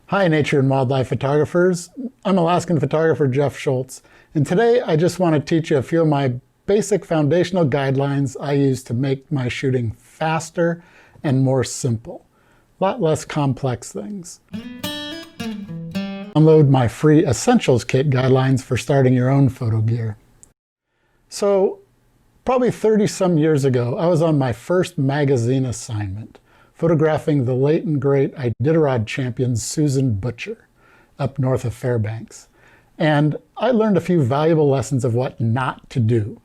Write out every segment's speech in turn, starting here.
Hi, nature and wildlife photographers. I'm Alaskan photographer Jeff Schultz, and today I just want to teach you a few of my basic foundational guidelines I use to make my shooting faster and more simple. A lot less complex things. Download my free Essentials Kit guidelines for starting your own photo gear. So, probably 30-some years ago, I was on my first magazine assignment, photographing the late and great Iditarod champion Susan Butcher up north of Fairbanks. And I learned a few valuable lessons of what not to do.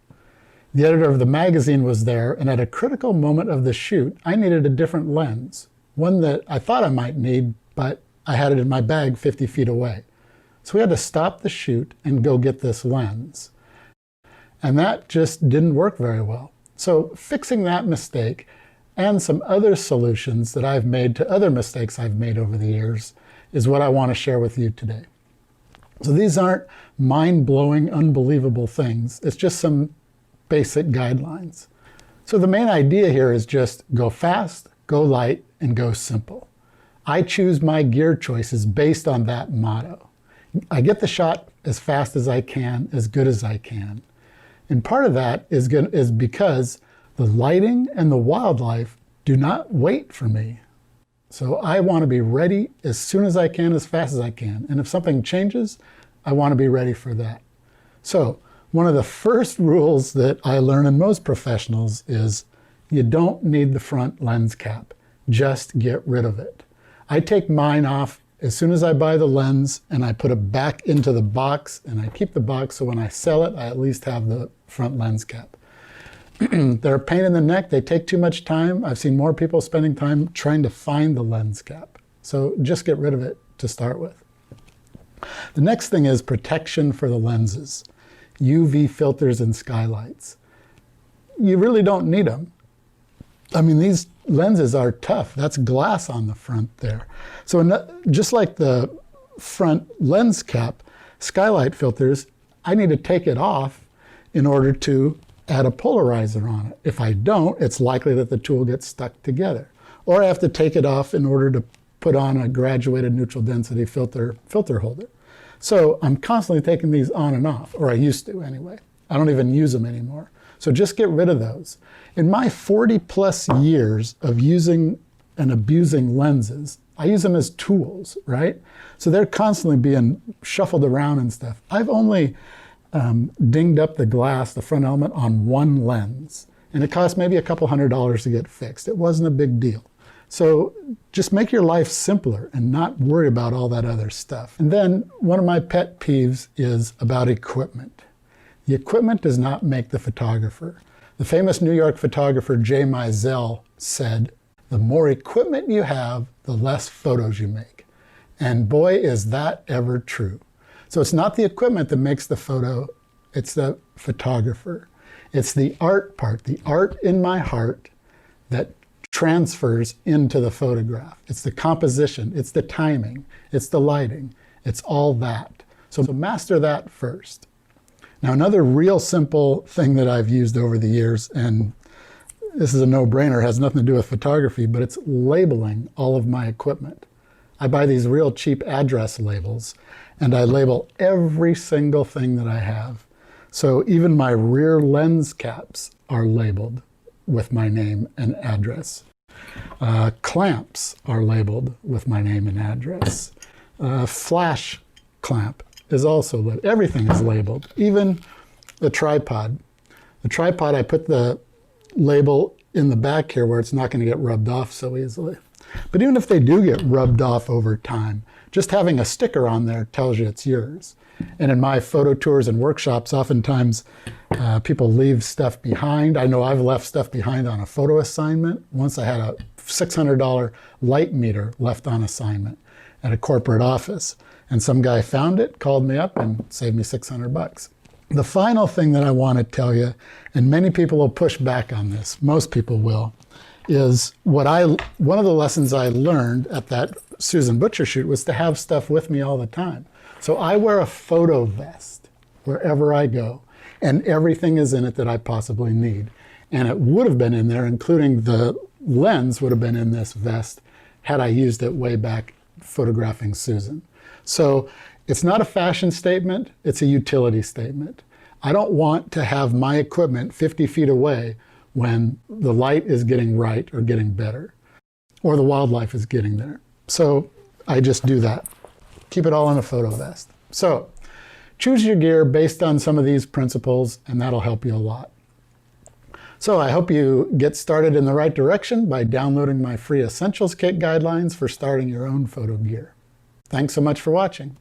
The editor of the magazine was there, and at a critical moment of the shoot, I needed a different lens, one that I thought I might need, but I had it in my bag 50 feet away. So we had to stop the shoot and go get this lens. And that just didn't work very well. So fixing that mistake and some other solutions that I've made to other mistakes I've made over the years is what I want to share with you today. So these aren't mind-blowing, unbelievable things. It's just some basic guidelines. So the main idea here is just go fast, go light, and go simple. I choose my gear choices based on that motto. I get the shot as fast as I can, as good as I can. And part of that is because the lighting and the wildlife do not wait for me. So I want to be ready as soon as I can, as fast as I can. And if something changes, I want to be ready for that. So one of the first rules that I learn in most professionals is you don't need the front lens cap. Just get rid of it. I take mine off as soon as I buy the lens, and I put it back into the box, and I keep the box so when I sell it, I at least have the front lens cap. They're a pain in the neck. They take too much time. I've seen more people spending time trying to find the lens cap. So just get rid of it to start with. The next thing is protection for the lenses. UV filters and skylights. You really don't need them. I mean, these lenses are tough. That's glass on the front there. So just like the front lens cap, skylight filters, I need to take it off in order to add a polarizer on it. If I don't, it's likely that the tool gets stuck together. Or I have to take it off in order to put on a graduated neutral density filter holder. So I'm constantly taking these on and off, or I used to anyway. I don't even use them anymore. So just get rid of those. In my 40-plus years of using and abusing lenses, I use them as tools, right? So they're constantly being shuffled around and stuff. I've only dinged up the glass, the front element, on one lens. And it cost maybe a couple $100 to get fixed. It wasn't a big deal. So just make your life simpler and not worry about all that other stuff. And then one of my pet peeves is about equipment. The equipment does not make the photographer. The famous New York photographer Jay Mizell said, "The more equipment you have, the less photos you make." And boy, is that ever true. So it's not the equipment that makes the photo, it's the photographer. It's the art part, the art in my heart that transfers into the photograph. It's the composition, it's the timing, it's the lighting, it's all that. So master that first. Now, another real simple thing that I've used over the years, and this is a no-brainer, has nothing to do with photography, but it's labeling all of my equipment. I buy these real cheap address labels, and I label every single thing that I have. So even my rear lens caps are labeled with my name and address. Clamps are labeled with my name and address. Flash clamp is also labeled. Everything is labeled, even the tripod. The tripod, I put the label in the back here where it's not going to get rubbed off so easily. But even if they do get rubbed off over time, just having a sticker on there tells you it's yours. And in my photo tours and workshops, oftentimes people leave stuff behind. I know I've left stuff behind on a photo assignment. Once I had a $600 light meter left on assignment at a corporate office. And some guy found it, called me up, and saved me $600. The final thing that I want to tell you, and many people will push back on this, most people will, is one of the lessons I learned at that Susan Butcher shoot was to have stuff with me all the time. So I wear a photo vest wherever I go, and everything is in it that I possibly need. And it would have been in there, including the lens would have been in this vest had I used it way back photographing Susan. So it's not a fashion statement, it's a utility statement. I don't want to have my equipment 50 feet away when the light is getting right or getting better, or the wildlife is getting there. So I just do that. Keep it all in a photo vest. So choose your gear based on some of these principles, and that'll help you a lot. So I hope you get started in the right direction by downloading my free Essentials Kit guidelines for starting your own photo gear. Thanks so much for watching.